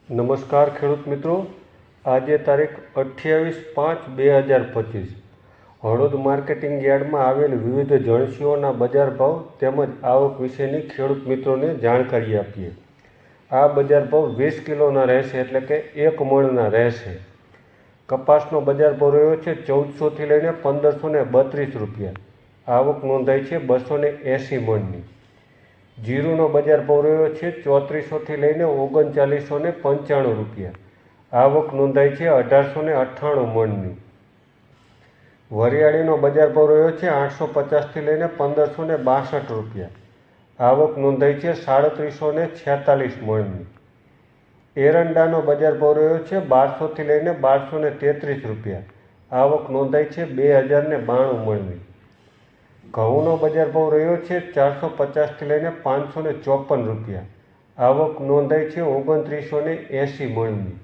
નમસ્કાર ખેડૂત મિત્રો, આજે તારીખ 28/5/2025 હળવદ માર્કેટિંગ યાર્ડમાં આવેલ વિવિધ જણસીઓના બજાર ભાવ તેમજ આવક વિશેની ખેડૂત મિત્રોને જાણકારી આપીએ. આ બજાર ભાવ 20 કિલોના રહેશે, એટલે કે 1 મણના રહેશે. કપાસનો બજાર ભાવ રહ્યો છે 1400 લઈને 1532 રૂપિયા. આવક નોંધાઈ છે 280 મણની. જીરુનો બજાર ભાવ રહ્યો છે 3400 લઈને 3995 રૂપિયા. આવક નોંધાઈ છે 1898 મણની. વરિયાળીનો બજાર ભાવ રહ્યો છે 850 લઈને 1562 રૂપિયા. આવક નોંધાઈ છે 3746 મણની. એરંડાનો બજાર ભાવ રહ્યો છે 1200 લઈને 1233 રૂપિયા. આવક નોંધાઈ છે 2092 મણની. ઘઉંનો બજાર ભાવ રહ્યો છે 450 લઈને 554 રૂપિયા. આવક નોંધાઈ છે 2980 મણની.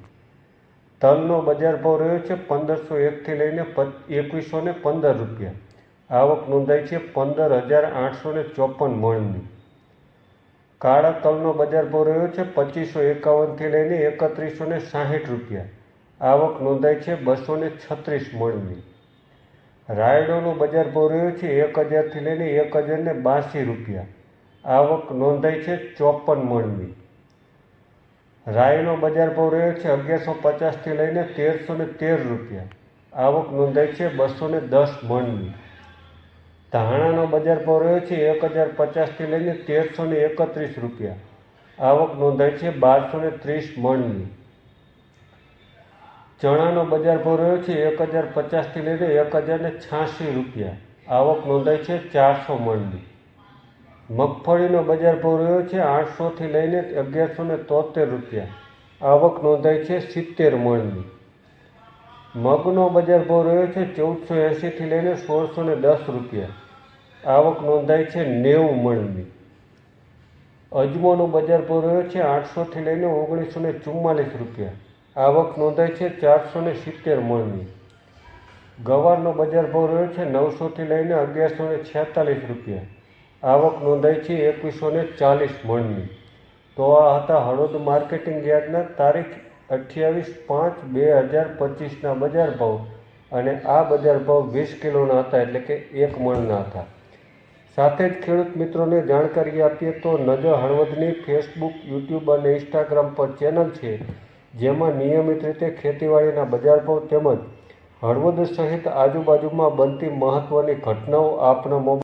તલનો બજાર ભાવ રહ્યો છે 1501 લઈને 2115 રૂપિયા. આવક નોંધાઈ છે 15854 મણની. કાળા તલનો બજાર ભાવ રહ્યો છે 2551 લઈને 3160 રૂપિયા. આવક નોંધાઈ છે 236 મણની. રાયડોનો બજાર ભાવ રહ્યો છે 1000 લઈને 1082 રૂપિયા. આવક નોંધાઈ છે 54 મણની. રાઈનો બજાર ભાવ રહ્યો છે 1150 લઈને 1313 રૂપિયા. આવક નોંધાઈ છે 210 મણની. ધાણાનો બજાર ભાવ રહ્યો છે 1050 લઈને 1331 રૂપિયા. આવક નોંધાઈ છે 1230 મણની. ચણાનો બજાર ભાવ રહ્યો છે 1050 લઈને 1086 રૂપિયા. આવક નોંધાઈ છે 400 મણની. મગફળીનો બજાર ભાવ રહ્યો છે 800 લઈને 1173 રૂપિયા. આવક નોંધાઈ છે 70 મણની. મગનો બજાર ભાવ રહ્યો છે 1480 લઈને 1610 રૂપિયા. આવક નોંધાઈ છે 90 મણની. અજમોનો બજાર ભાવ રહ્યો છે 800 લઈને 1944 રૂપિયા. આવક નોંધાઈ છે 470 મણની. ગવારનો બજાર ભાવ રહ્યો છે 900 લઈને 1146 રૂપિયા. આવક નોંધાઈ છે 2140 મણની. તો આ હતા હળવદ માર્કેટિંગ યાર્ડના તારીખ 28/5/2025ના બજાર ભાવ, અને આ બજાર ભાવ 20 કિલોના હતા, એટલે કે 1 મણના હતા. સાથે જ ખેડૂત મિત્રોને જાણકારી આપીએ તો નજર હળવદની ફેસબુક, યુટ્યુબ અને ઇન્સ્ટાગ્રામ પર ચેનલ છે, જેમાં નિયમિત રીતે ખેતીવાડીના બજાર ભાવ તેમજ હળવદ સહિત આજુબાજુમાં બનતી મહત્ત્વની ઘટનાઓ આપના મોબાઈલ